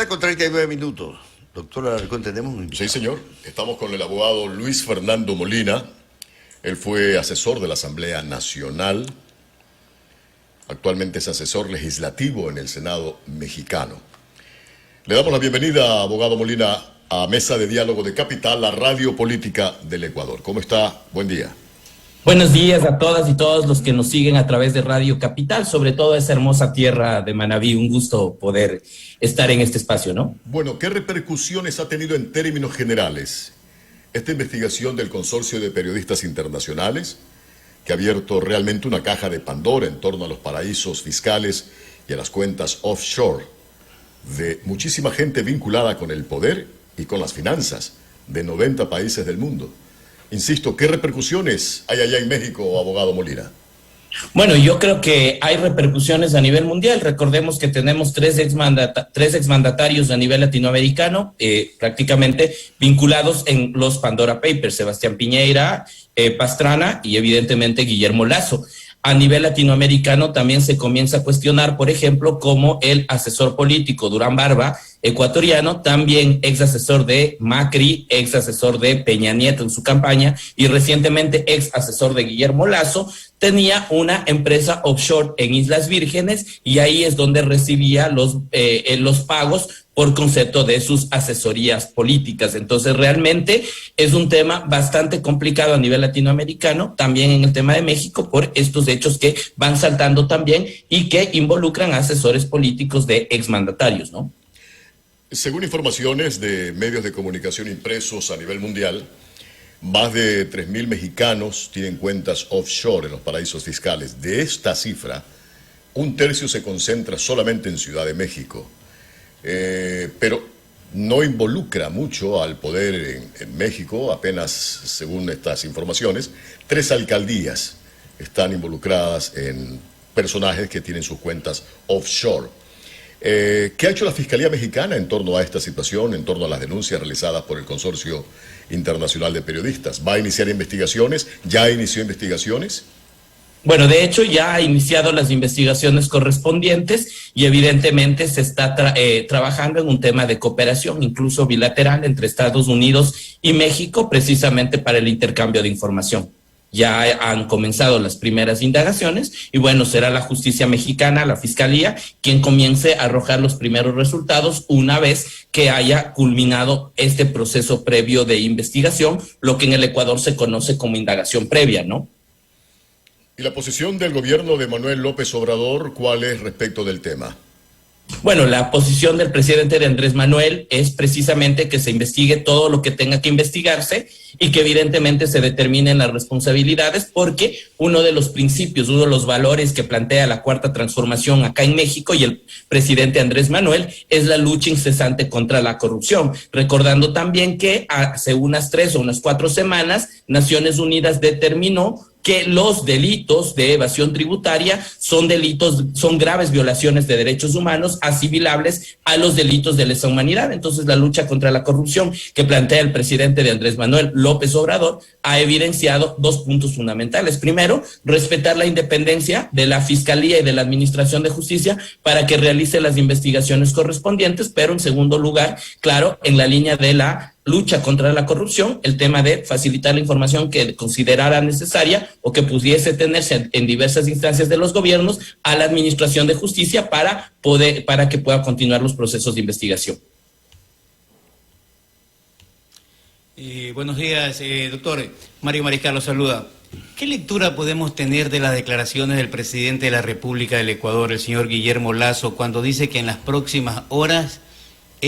Con 39 minutos. Doctor Alarcón, ¿tenemos un...? Sí, señor. Estamos con el abogado Luis Fernando Molina. Él fue asesor de la Asamblea Nacional. Actualmente es asesor legislativo en el Senado mexicano. Le damos la bienvenida, abogado Molina, a Mesa de Diálogo de Capital, la radio política del Ecuador. ¿Cómo está? Buen día. Buenos días a todas y todos los que nos siguen a través de Radio Capital, sobre todo esa hermosa tierra de Manabí. Un gusto poder estar en este espacio, ¿no? Bueno, ¿qué repercusiones ha tenido en términos generales esta investigación del Consorcio de Periodistas Internacionales, que ha abierto realmente una caja de Pandora en torno a los paraísos fiscales y a las cuentas offshore de muchísima gente vinculada con el poder y con las finanzas de 90 países del mundo? Insisto, ¿qué repercusiones hay allá en México, abogado Molina? Bueno, yo creo que hay repercusiones a nivel mundial. Recordemos que tenemos tres exmandatarios a nivel latinoamericano, prácticamente vinculados en los Pandora Papers: Sebastián Piñera, Pastrana y evidentemente Guillermo Lasso. A nivel latinoamericano también se comienza a cuestionar, por ejemplo, como el asesor político Durán Barba, ecuatoriano, también ex asesor de Macri, ex asesor de Peña Nieto en su campaña y recientemente ex asesor de Guillermo Lasso, tenía una empresa offshore en Islas Vírgenes y ahí es donde recibía los pagos por concepto de sus asesorías políticas. Entonces realmente es un tema bastante complicado a nivel latinoamericano, también en el tema de México, por estos hechos que van saltando también y que involucran a asesores políticos de exmandatarios, ¿no? Según informaciones de medios de comunicación impresos a nivel mundial, más de 3.000 mexicanos tienen cuentas offshore en los paraísos fiscales. De esta cifra, un tercio se concentra solamente en Ciudad de México. Pero no involucra mucho al poder en México. Apenas, según estas informaciones, 3 alcaldías están involucradas en personajes que tienen sus cuentas offshore. ¿Qué ha hecho la Fiscalía Mexicana en torno a esta situación, en torno a las denuncias realizadas por el Consorcio Internacional de Periodistas? ¿Va a iniciar investigaciones? ¿Ya inició investigaciones? Bueno, de hecho ya ha iniciado las investigaciones correspondientes y evidentemente se está trabajando en un tema de cooperación, incluso bilateral, entre Estados Unidos y México, precisamente para el intercambio de información. Ya han comenzado las primeras indagaciones y bueno, será la justicia mexicana, la fiscalía, quien comience a arrojar los primeros resultados una vez que haya culminado este proceso previo de investigación, lo que en el Ecuador se conoce como indagación previa, ¿no? ¿Y la posición del gobierno de Manuel López Obrador, cuál es respecto del tema? Bueno, la posición del presidente de Andrés Manuel es precisamente que se investigue todo lo que tenga que investigarse y que evidentemente se determinen las responsabilidades, porque uno de los principios, uno de los valores que plantea la Cuarta Transformación acá en México y el presidente Andrés Manuel es la lucha incesante contra la corrupción. Recordando también que hace unas 3 o unas 4 semanas Naciones Unidas determinó que los delitos de evasión tributaria son graves violaciones de derechos humanos asimilables a los delitos de lesa humanidad. Entonces, la lucha contra la corrupción que plantea el presidente de Andrés Manuel López Obrador ha evidenciado 2 puntos fundamentales. Primero, respetar la independencia de la Fiscalía y de la Administración de Justicia para que realice las investigaciones correspondientes, pero en segundo lugar, claro, en la línea de la lucha contra la corrupción, el tema de facilitar la información que considerara necesaria o que pudiese tenerse en diversas instancias de los gobiernos a la Administración de Justicia para que pueda continuar los procesos de investigación. Buenos días, doctor. Mario Mariscal lo saluda. ¿Qué lectura podemos tener de las declaraciones del presidente de la República del Ecuador, el señor Guillermo Lasso, cuando dice que en las próximas horas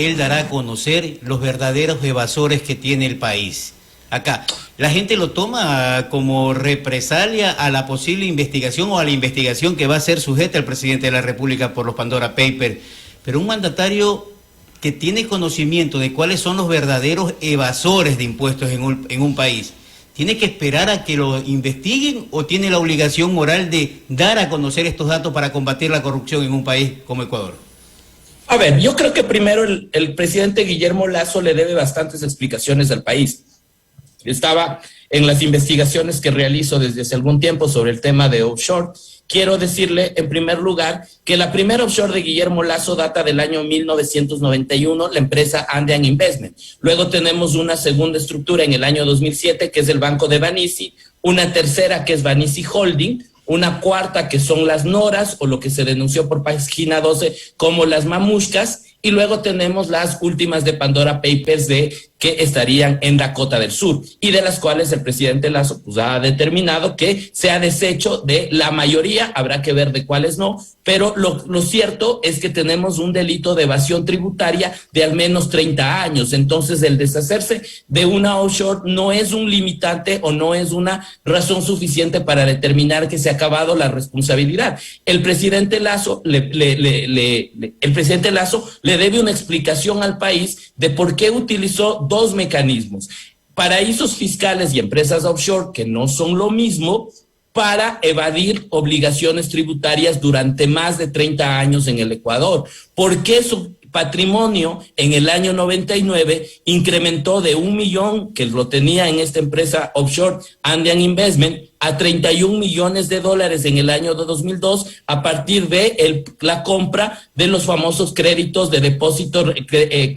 él dará a conocer los verdaderos evasores que tiene el país. Acá, la gente lo toma como represalia a la posible investigación o a la investigación que va a ser sujeta el presidente de la República por los Pandora Papers, pero un mandatario que tiene conocimiento de cuáles son los verdaderos evasores de impuestos en un país, ¿tiene que esperar a que lo investiguen o tiene la obligación moral de dar a conocer estos datos para combatir la corrupción en un país como Ecuador? A ver, yo creo que primero el presidente Guillermo Lasso le debe bastantes explicaciones al país. Estaba en las investigaciones que realizo desde hace algún tiempo sobre el tema de offshore. Quiero decirle, en primer lugar, que la primera offshore de Guillermo Lasso data del año 1991, la empresa Andean Investment. Luego tenemos una segunda estructura en el año 2007, que es el Banco de Banisi, una tercera que es Banisi Holding, una cuarta que son las Noras, o lo que se denunció por página 12 como las Mamushkas, y luego tenemos las últimas de Pandora Papers que estarían en Dakota del Sur, y de las cuales el presidente Lasso pues, ha determinado que se ha deshecho de la mayoría, habrá que ver de cuáles no, pero lo cierto es que tenemos un delito de evasión tributaria de al menos 30 años, entonces el deshacerse de una offshore no es un limitante o no es una razón suficiente para determinar que se ha acabado la responsabilidad. El presidente Lasso le debe una explicación al país de por qué utilizó dos mecanismos: paraísos fiscales y empresas offshore, que no son lo mismo, para evadir obligaciones tributarias durante más de 30 años en el Ecuador. ¿Por qué su patrimonio en el año 99 incrementó de 1 millón, que lo tenía en esta empresa offshore Andean Investment, a 31 millones de dólares en el año de 2002 a partir de la compra de los famosos créditos de depósito,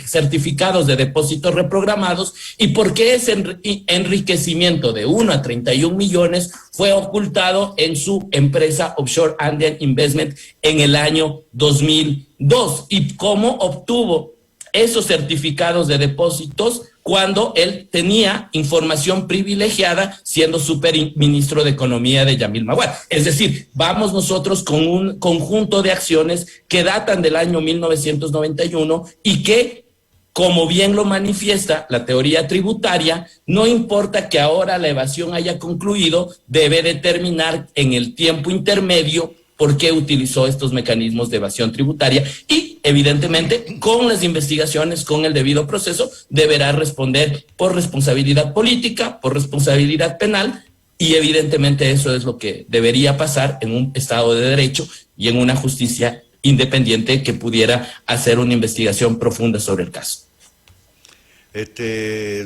certificados de depósitos reprogramados? ¿Y por qué ese enriquecimiento de 1 a 31 millones fue ocultado en su empresa offshore Andean Investment en el año 2002? ¿Y cómo obtuvo esos certificados de depósitos cuando él tenía información privilegiada siendo superministro de Economía de Yamil Maguad? Es decir, vamos nosotros con un conjunto de acciones que datan del año 1991 y que, como bien lo manifiesta la teoría tributaria, no importa que ahora la evasión haya concluido, debe determinar en el tiempo intermedio por qué utilizó estos mecanismos de evasión tributaria y, evidentemente, con las investigaciones, con el debido proceso, deberá responder por responsabilidad política, por responsabilidad penal, y evidentemente eso es lo que debería pasar en un Estado de Derecho y en una justicia independiente que pudiera hacer una investigación profunda sobre el caso.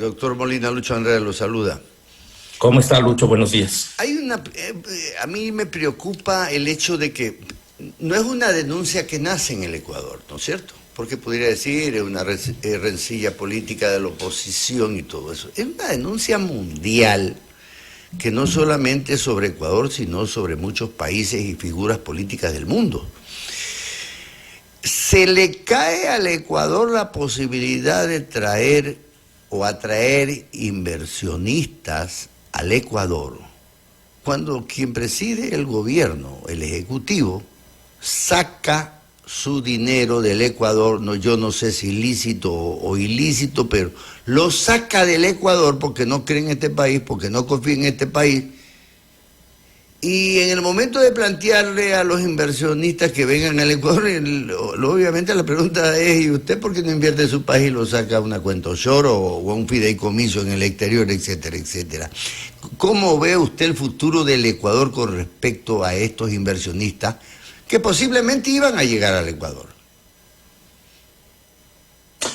Doctor Molina, Lucho Andrea lo saluda. ¿Cómo está, Lucho? Buenos días. A mí me preocupa el hecho de que no es una denuncia que nace en el Ecuador, ¿no es cierto? Porque podría decir, es una rencilla política de la oposición y todo eso. Es una denuncia mundial que no solamente es sobre Ecuador, sino sobre muchos países y figuras políticas del mundo. Se le cae al Ecuador la posibilidad de traer o atraer inversionistas al Ecuador cuando quien preside el gobierno, el Ejecutivo, saca su dinero del Ecuador, yo no sé si ilícito o ilícito, pero lo saca del Ecuador porque no cree en este país, porque no confía en este país. Y en el momento de plantearle a los inversionistas que vengan al Ecuador, obviamente la pregunta es: ¿y usted por qué no invierte en su país y lo saca a una cuenta offshore o a un fideicomiso en el exterior, etcétera, etcétera? ¿Cómo ve usted el futuro del Ecuador con respecto a estos inversionistas que posiblemente iban a llegar al Ecuador?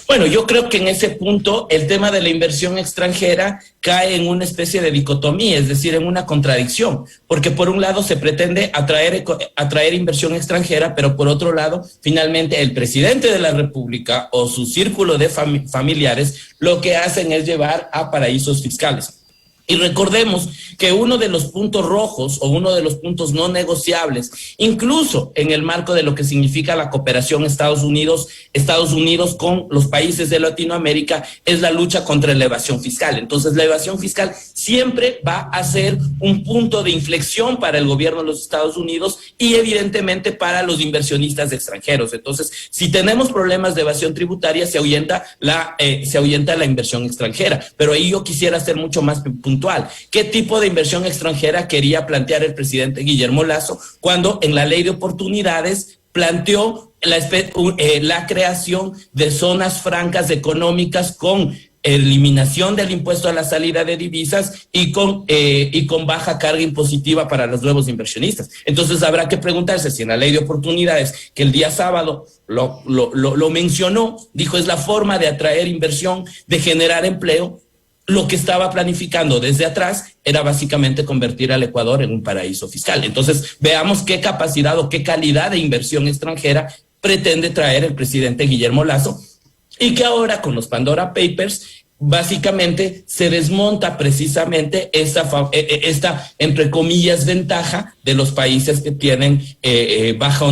Bueno, yo creo que en ese punto el tema de la inversión extranjera cae en una especie de dicotomía, es decir, en una contradicción, porque por un lado se pretende atraer inversión extranjera, pero por otro lado, finalmente el presidente de la República o su círculo de familiares lo que hacen es llevar a paraísos fiscales. Y recordemos que uno de los puntos rojos o uno de los puntos no negociables, incluso en el marco de lo que significa la cooperación Estados Unidos con los países de Latinoamérica, es la lucha contra la evasión fiscal. Entonces, la evasión fiscal siempre va a ser un punto de inflexión para el gobierno de los Estados Unidos y evidentemente para los inversionistas extranjeros. Entonces, si tenemos problemas de evasión tributaria, se ahuyenta la inversión extranjera. Pero ahí yo quisiera ser mucho más puntual. ¿Qué tipo de inversión extranjera quería plantear el presidente Guillermo Lasso cuando en la ley de oportunidades planteó la creación de zonas francas económicas con eliminación del impuesto a la salida de divisas y con baja carga impositiva para los nuevos inversionistas? Entonces habrá que preguntarse si en la ley de oportunidades, que el día sábado lo mencionó, dijo es la forma de atraer inversión, de generar empleo, lo que estaba planificando desde atrás era básicamente convertir al Ecuador en un paraíso fiscal. Entonces, veamos qué capacidad o qué calidad de inversión extranjera pretende traer el presidente Guillermo Lasso, y que ahora con los Pandora Papers básicamente se desmonta precisamente esta entre comillas, ventaja de los países que tienen baja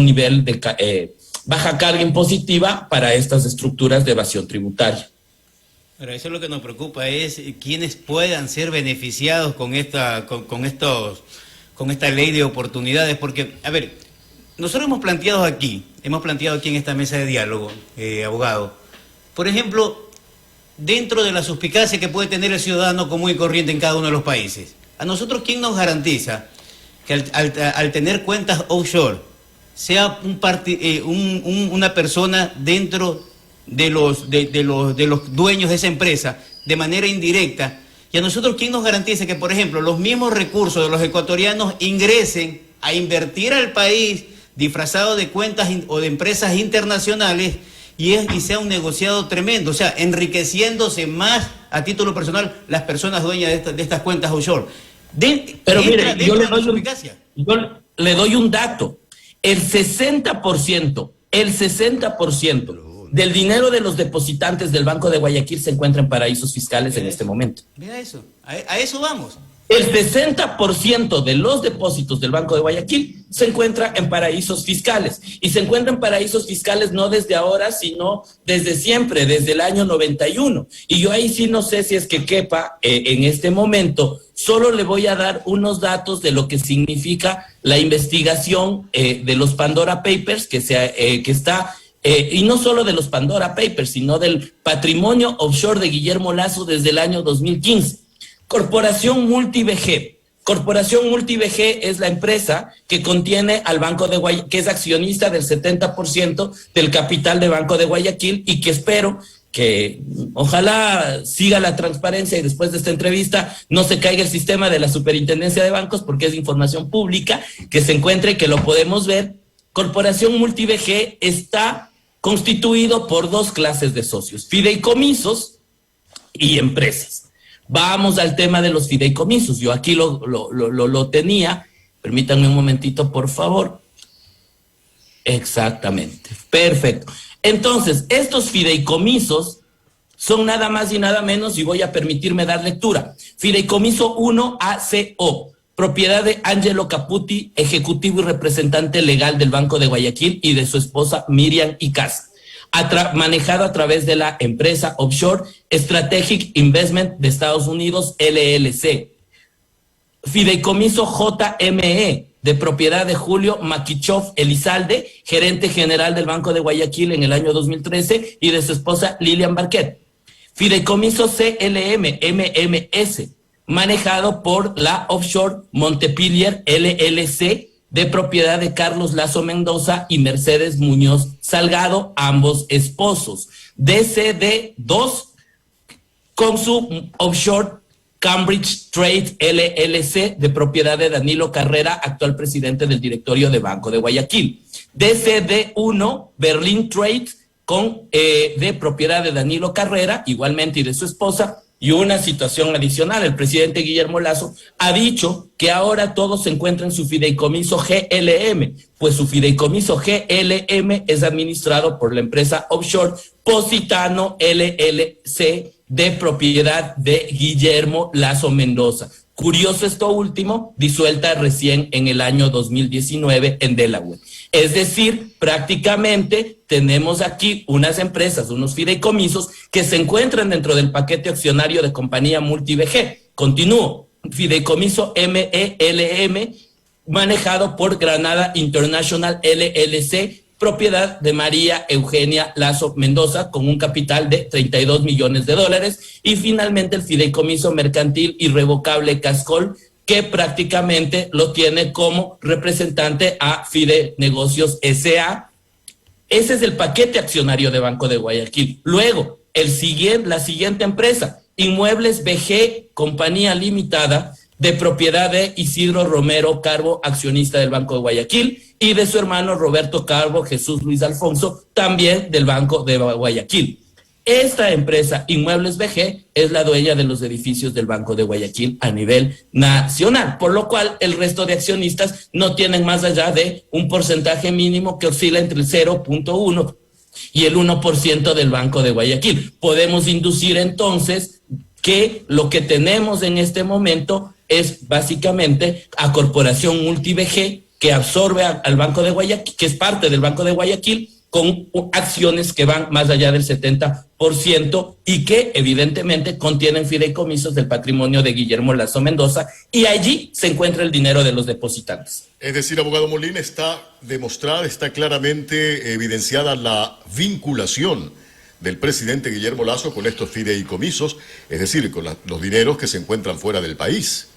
carga impositiva para estas estructuras de evasión tributaria. Pero eso es lo que nos preocupa, es quiénes puedan ser beneficiados con esta ley de oportunidades, porque, a ver, nosotros hemos planteado aquí en esta mesa de diálogo, abogado, por ejemplo, dentro de la suspicacia que puede tener el ciudadano común y corriente en cada uno de los países, a nosotros, ¿quién nos garantiza que al tener cuentas offshore sea una persona dentro de los dueños de esa empresa de manera indirecta? Y a nosotros, ¿quién nos garantiza que, por ejemplo, los mismos recursos de los ecuatorianos ingresen a invertir al país disfrazado de cuentas o de empresas internacionales y sea un negociado tremendo? O sea, enriqueciéndose más a título personal las personas dueñas de estas cuentas offshore. Pero mire, yo le doy un dato. El 60% del dinero de los depositantes del Banco de Guayaquil se encuentra en paraísos fiscales en este momento. Mira eso, a eso vamos. El 60% de los depósitos del Banco de Guayaquil se encuentra en paraísos fiscales. Y se encuentra en paraísos fiscales no desde ahora, sino desde siempre, desde el año 91. Y yo ahí sí no sé si es que quepa en este momento. Solo le voy a dar unos datos de lo que significa la investigación de los Pandora Papers, que está... y no solo de los Pandora Papers, sino del patrimonio offshore de Guillermo Lasso desde el año 2015. Corporación MultiVG. Corporación MultiVG es la empresa que contiene al Banco de Guayaquil, que es accionista del 70% del capital de Banco de Guayaquil, y que espero que ojalá siga la transparencia y después de esta entrevista no se caiga el sistema de la Superintendencia de Bancos, porque es información pública que se encuentra y que lo podemos ver. Corporación MultiVG está constituido por dos clases de socios: fideicomisos y empresas. Vamos al tema de los fideicomisos. Yo aquí lo tenía. Permítanme un momentito, por favor. Exactamente. Perfecto. Entonces, estos fideicomisos son nada más y nada menos, y voy a permitirme dar lectura. Fideicomiso 1 ACO, propiedad de Angelo Caputi, ejecutivo y representante legal del Banco de Guayaquil, y de su esposa Miriam Icaza. Manejado a través de la empresa offshore Strategic Investment de Estados Unidos, LLC. Fideicomiso JME, de propiedad de Julio Maquichov Elizalde, gerente general del Banco de Guayaquil en el año 2013, y de su esposa Lilian Barquet. Fideicomiso CLM MMS, manejado por la offshore Montpellier LLC, de propiedad de Carlos Lasso Mendoza y Mercedes Muñoz Salgado, ambos esposos. DCD2, con su offshore Cambridge Trade LLC, de propiedad de Danilo Carrera, actual presidente del directorio de Banco de Guayaquil. DCD1, Berlin Trade, de propiedad de Danilo Carrera, igualmente, y de su esposa. Y una situación adicional: el presidente Guillermo Lasso ha dicho que ahora todo se encuentra en su fideicomiso GLM, pues su fideicomiso GLM es administrado por la empresa offshore Positano LLC, de propiedad de Guillermo Lasso Mendoza. Curioso esto último, disuelta recién en el año 2019 en Delaware. Es decir, prácticamente tenemos aquí unas empresas, unos fideicomisos que se encuentran dentro del paquete accionario de compañía MultiVG. Continúo, fideicomiso MELM, manejado por Granada International LLC, propiedad de María Eugenia Lasso Mendoza, con un capital de $32 millones. Y finalmente el fideicomiso mercantil irrevocable Cascol, que prácticamente lo tiene como representante a Fide Negocios S.A. Ese es el paquete accionario de Banco de Guayaquil. Luego, la siguiente empresa, Inmuebles BG, compañía limitada, de propiedad de Isidro Romero Carbo, accionista del Banco de Guayaquil, y de su hermano Roberto Carbo Jesús Luis Alfonso, también del Banco de Guayaquil. Esta empresa, Inmuebles BG, es la dueña de los edificios del Banco de Guayaquil a nivel nacional, por lo cual el resto de accionistas no tienen más allá de un porcentaje mínimo que oscila entre el 0.1 y el 1% del Banco de Guayaquil. Podemos inducir entonces que lo que tenemos en este momento es básicamente a Corporación MultiVG, que absorbe al Banco de Guayaquil, que es parte del Banco de Guayaquil, con acciones que van más allá del 70% y que evidentemente contienen fideicomisos del patrimonio de Guillermo Lasso Mendoza, y allí se encuentra el dinero de los depositantes. Es decir, abogado Molina, está demostrada, está claramente evidenciada la vinculación del presidente Guillermo Lasso con estos fideicomisos, es decir, con los dineros que se encuentran fuera del país.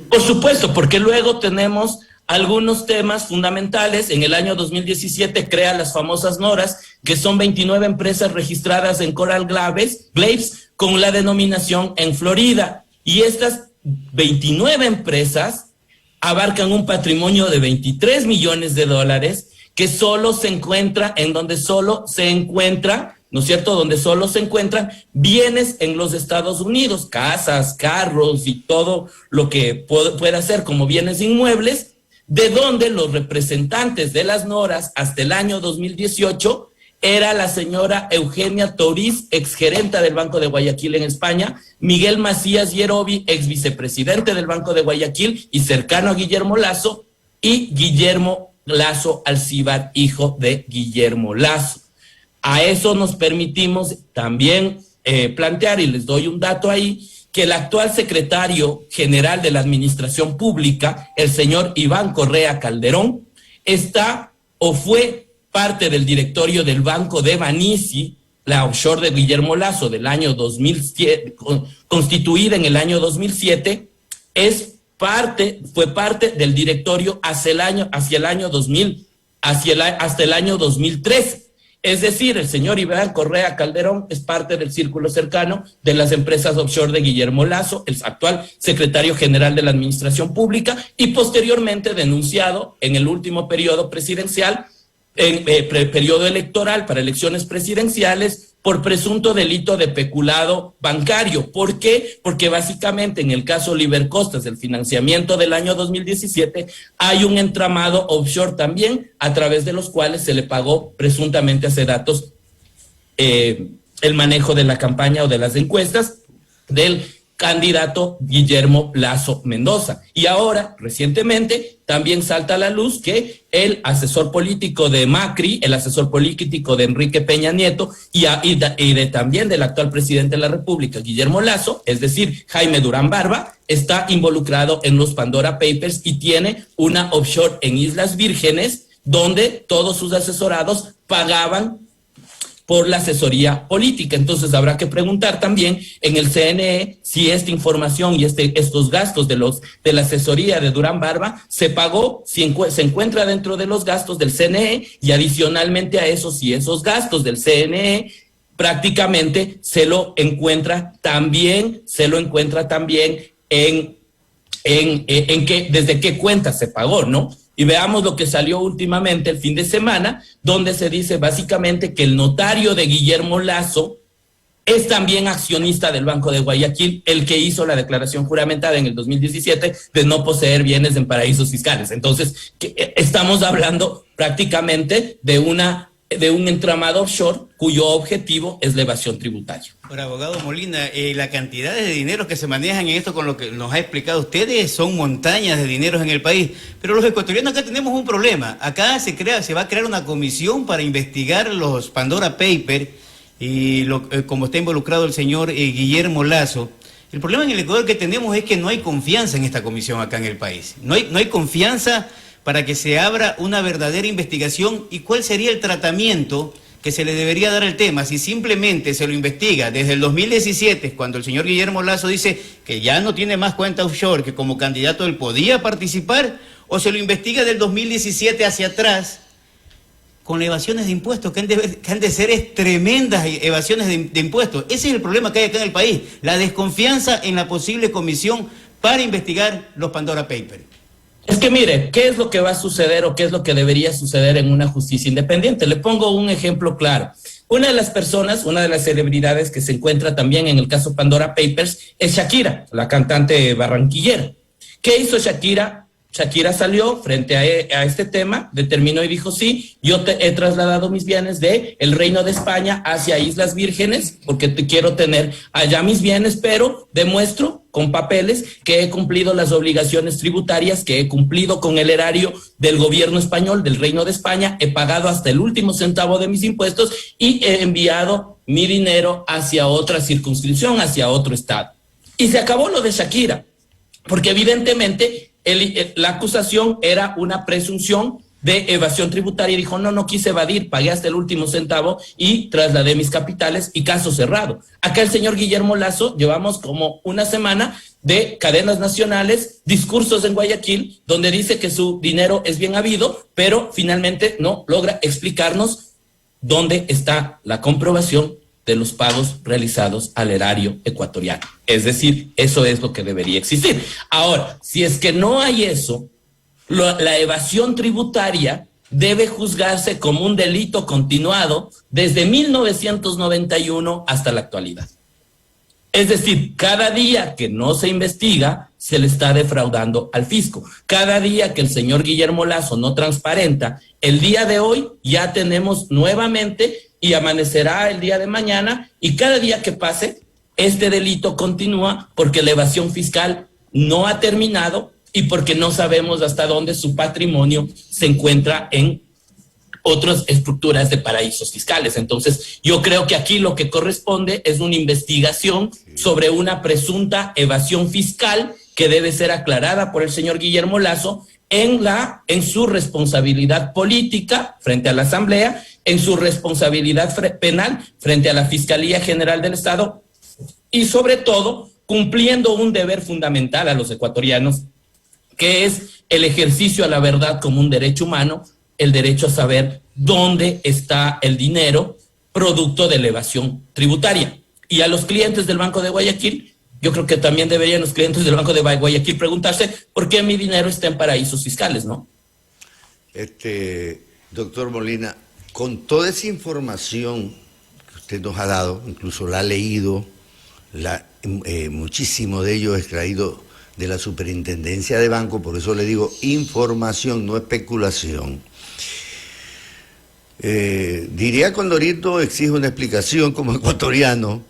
Por supuesto, porque luego tenemos algunos temas fundamentales. En el año 2017 crea las famosas NORAS, que son 29 empresas registradas en Coral Gables con la denominación en Florida. Y estas 29 empresas abarcan un patrimonio de $23 millones, que solo se encuentra en donde solo se encuentra, ¿no es cierto?, donde solo se encuentran bienes en los Estados Unidos, casas, carros y todo lo que pueda ser como bienes inmuebles, de donde los representantes de las NORAS hasta el año 2018 era la señora Eugenia Toriz, exgerenta del Banco de Guayaquil en España, Miguel Macías Yerobi, ex vicepresidente del Banco de Guayaquil y cercano a Guillermo Lasso, y Guillermo Lasso Alcíbar, hijo de Guillermo Lasso. A eso nos permitimos también plantear, y les doy un dato ahí, que el actual secretario general de la Administración Pública, el señor Iván Correa Calderón, está o fue parte del directorio del Banco de Banisi, la offshore de Guillermo Lasso del año 2007, constituida en el año 2007, fue parte del directorio hasta el año 2013. Es decir, el señor Iván Correa Calderón es parte del círculo cercano de las empresas offshore de Guillermo Lasso, el actual secretario general de la Administración Pública, y posteriormente denunciado en el último periodo presidencial, periodo electoral para elecciones presidenciales, por presunto delito de peculado bancario. ¿Por qué? Porque básicamente en el caso Libercostas, del financiamiento del año 2017, hay un entramado offshore también, a través de los cuales se le pagó presuntamente a Sedatos el manejo de la campaña o de las encuestas del candidato Guillermo Lasso Mendoza. Y ahora, recientemente, también salta a la luz que el asesor político de Macri, el asesor político de Enrique Peña Nieto también del actual presidente de la República, Guillermo Lasso, es decir, Jaime Durán Barba, está involucrado en los Pandora Papers y tiene una offshore en Islas Vírgenes, donde todos sus asesorados pagaban por la asesoría política. Entonces habrá que preguntar también en el CNE si esta información y estos gastos de la asesoría de Durán Barba se pagó, si se encuentra dentro de los gastos del CNE, y adicionalmente a eso, si esos gastos del CNE prácticamente se lo encuentra también en que desde qué cuenta se pagó, ¿no? Y veamos lo que salió últimamente el fin de semana, donde se dice básicamente que el notario de Guillermo Lasso es también accionista del Banco de Guayaquil, el que hizo la declaración juramentada en el 2017 de no poseer bienes en paraísos fiscales. Entonces, estamos hablando prácticamente de una de un entramado offshore cuyo objetivo es la evasión tributaria. Ahora, abogado Molina, la cantidad de dinero que se manejan en esto, con lo que nos ha explicado ustedes, son montañas de dineros en el país. Pero los ecuatorianos acá tenemos un problema. Acá se va a crear una comisión para investigar los Pandora Papers y como está involucrado el señor Guillermo Lasso. El problema en el Ecuador que tenemos es que no hay confianza en esta comisión acá en el país. No hay confianza para que se abra una verdadera investigación. ¿Y cuál sería el tratamiento que se le debería dar al tema? Si simplemente se lo investiga desde el 2017, cuando el señor Guillermo Lasso dice que ya no tiene más cuenta offshore, que como candidato él podía participar, o se lo investiga del 2017 hacia atrás, con evasiones de impuestos, que han de ser tremendas evasiones de impuestos. Ese es el problema que hay acá en el país, la desconfianza en la posible comisión para investigar los Pandora Papers. Es que mire, ¿qué es lo que va a suceder o qué es lo que debería suceder en una justicia independiente? Le pongo un ejemplo claro. Una de las personas, una de las celebridades que se encuentra también en el caso Pandora Papers es Shakira, la cantante barranquillera. ¿Qué hizo Shakira? Shakira salió frente a este tema, determinó y dijo, sí, yo he trasladado mis bienes de el Reino de España hacia Islas Vírgenes, porque quiero tener allá mis bienes, pero demuestro con papeles que he cumplido las obligaciones tributarias, que he cumplido con el erario del gobierno español, del Reino de España, he pagado hasta el último centavo de mis impuestos y he enviado mi dinero hacia otra circunscripción, hacia otro estado. Y se acabó lo de Shakira, porque evidentemente la acusación era una presunción de evasión tributaria y dijo, no quise evadir, pagué hasta el último centavo y trasladé mis capitales y caso cerrado. Acá el señor Guillermo Lasso, llevamos como una semana de cadenas nacionales, discursos en Guayaquil, donde dice que su dinero es bien habido, pero finalmente no logra explicarnos dónde está la comprobación de los pagos realizados al erario ecuatoriano. Es decir, eso es lo que debería existir. Ahora, si es que no hay eso, la evasión tributaria debe juzgarse como un delito continuado desde 1991 hasta la actualidad. Es decir, cada día que no se investiga, se le está defraudando al fisco. Cada día que el señor Guillermo Lasso no transparenta, el día de hoy ya tenemos nuevamente y amanecerá el día de mañana, y cada día que pase, este delito continúa porque la evasión fiscal no ha terminado y porque no sabemos hasta dónde su patrimonio se encuentra en otras estructuras de paraísos fiscales. Entonces, yo creo que aquí lo que corresponde es una investigación sobre una presunta evasión fiscal que debe ser aclarada por el señor Guillermo Lasso en su responsabilidad política frente a la Asamblea, en su responsabilidad penal frente a la Fiscalía General del Estado y sobre todo cumpliendo un deber fundamental a los ecuatorianos, que es el ejercicio a la verdad como un derecho humano, el derecho a saber dónde está el dinero producto de la evasión tributaria. Y a los clientes del Banco de Guayaquil, yo creo que también deberían los clientes del Banco de Guayaquil preguntarse por qué mi dinero está en paraísos fiscales, ¿no? Doctor Molina, con toda esa información que usted nos ha dado, incluso la ha leído, muchísimo de ello extraído de la Superintendencia de Banco, por eso le digo información, no especulación. Diría Condorito, exige una explicación como ecuatoriano,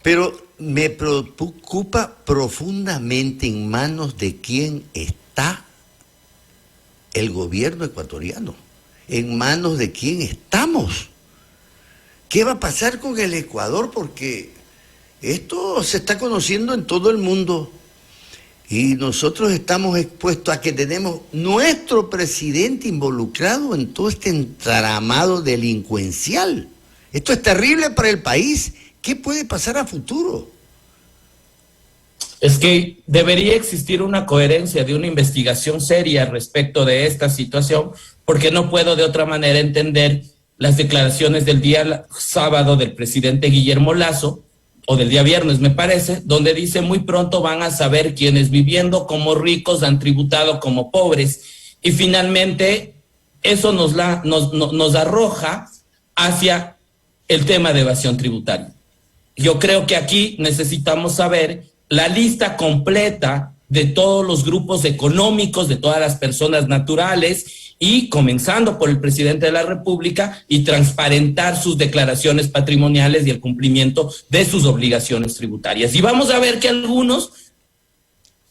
pero me preocupa profundamente en manos de quién está el gobierno ecuatoriano, en manos de quién estamos. ¿Qué va a pasar con el Ecuador? Porque esto se está conociendo en todo el mundo y nosotros estamos expuestos a que tenemos nuestro presidente involucrado en todo este entramado delincuencial. Esto es terrible para el país. ¿Qué puede pasar a futuro? Es que debería existir una coherencia de una investigación seria respecto de esta situación, porque no puedo de otra manera entender las declaraciones del día sábado del presidente Guillermo Lasso, o del día viernes me parece, donde dice muy pronto van a saber quienes viviendo como ricos han tributado como pobres, y finalmente eso nos arroja hacia el tema de evasión tributaria. Yo creo que aquí necesitamos saber la lista completa de todos los grupos económicos, de todas las personas naturales y comenzando por el presidente de la República y transparentar sus declaraciones patrimoniales y el cumplimiento de sus obligaciones tributarias. Y vamos a ver que algunos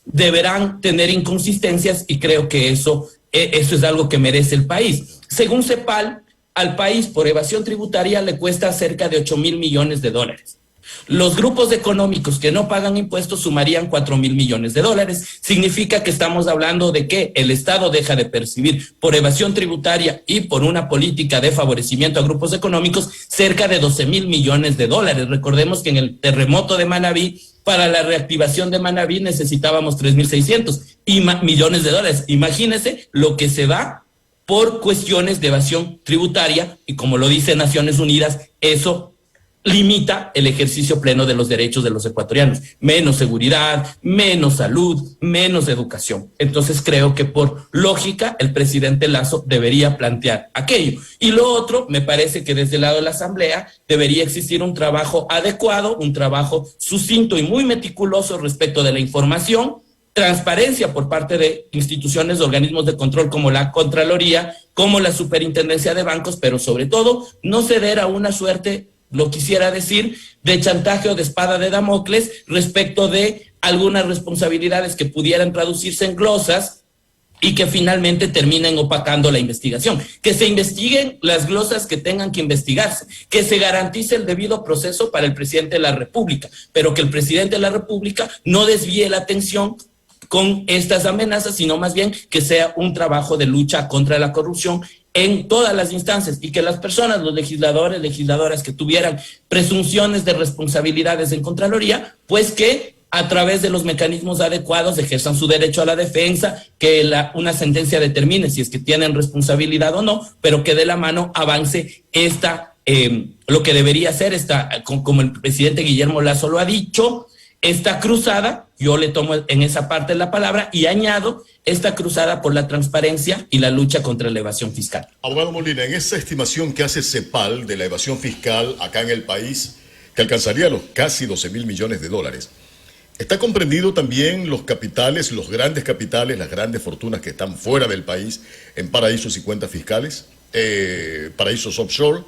deberán tener inconsistencias y creo que eso es algo que merece el país. Según CEPAL, al país por evasión tributaria le cuesta cerca de 8,000 millones de dólares. Los grupos económicos que no pagan impuestos sumarían 4,000 millones de dólares. Significa que estamos hablando de que el Estado deja de percibir por evasión tributaria y por una política de favorecimiento a grupos económicos cerca de 12,000 millones de dólares. Recordemos que en el terremoto de Manabí, para la reactivación de Manabí necesitábamos 3,600 millones de dólares. Imagínense lo que se da por cuestiones de evasión tributaria y como lo dice Naciones Unidas, eso limita el ejercicio pleno de los derechos de los ecuatorianos. Menos seguridad, menos salud, menos educación. Entonces creo que por lógica el presidente Lasso debería plantear aquello. Y lo otro, me parece que desde el lado de la Asamblea debería existir un trabajo adecuado, un trabajo sucinto y muy meticuloso respecto de la información, transparencia por parte de instituciones, organismos de control como la Contraloría, como la Superintendencia de Bancos, pero sobre todo no ceder a una suerte, lo quisiera decir, de chantaje o de espada de Damocles respecto de algunas responsabilidades que pudieran traducirse en glosas y que finalmente terminen opacando la investigación. Que se investiguen las glosas que tengan que investigarse, que se garantice el debido proceso para el presidente de la República, pero que el presidente de la República no desvíe la atención con estas amenazas, sino más bien que sea un trabajo de lucha contra la corrupción en todas las instancias y que las personas, los legisladores, legisladoras que tuvieran presunciones de responsabilidades en Contraloría, pues que a través de los mecanismos adecuados ejerzan su derecho a la defensa, que una sentencia determine si es que tienen responsabilidad o no, pero que de la mano avance lo que debería ser como el presidente Guillermo Lasso lo ha dicho, esta cruzada, yo le tomo en esa parte la palabra y añado esta cruzada por la transparencia y la lucha contra la evasión fiscal. Abogado Molina, en esa estimación que hace CEPAL de la evasión fiscal acá en el país, que alcanzaría los casi 12,000 millones de dólares, ¿está comprendido también los capitales, los grandes capitales, las grandes fortunas que están fuera del país en paraísos y cuentas fiscales, paraísos offshore?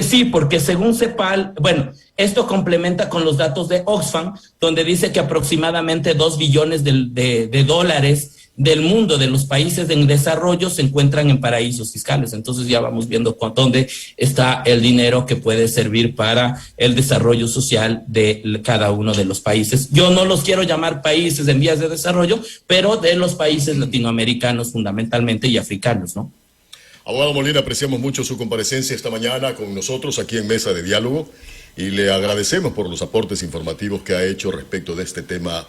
Sí, porque según CEPAL, bueno, esto complementa con los datos de Oxfam, donde dice que aproximadamente 2 billones de dólares del mundo, de los países en desarrollo, se encuentran en paraísos fiscales. Entonces ya vamos viendo dónde está el dinero que puede servir para el desarrollo social de cada uno de los países. Yo no los quiero llamar países en vías de desarrollo, pero de los países latinoamericanos fundamentalmente y africanos, ¿no? Abogado Molina, apreciamos mucho su comparecencia esta mañana con nosotros aquí en Mesa de Diálogo y le agradecemos por los aportes informativos que ha hecho respecto de este tema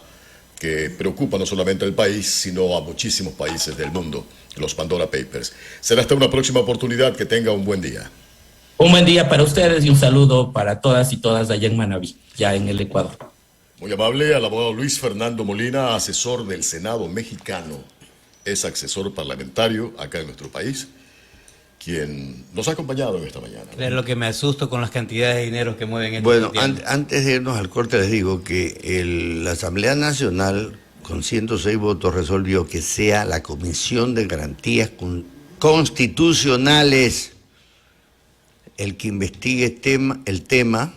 que preocupa no solamente al país, sino a muchísimos países del mundo, los Pandora Papers. Será hasta una próxima oportunidad. Que tenga un buen día. Un buen día para ustedes y un saludo para todas y todas allá en Manabí, ya en el Ecuador. Muy amable al abogado Luis Fernando Molina, asesor del Senado mexicano. Es asesor parlamentario acá en nuestro país, quien nos ha acompañado en esta mañana. Es lo que me asusto con las cantidades de dinero que mueven estos Bueno, tiempos. antes de irnos al corte les digo que la Asamblea Nacional con 106 votos resolvió que sea la Comisión de Garantías Constitucionales el que investigue el tema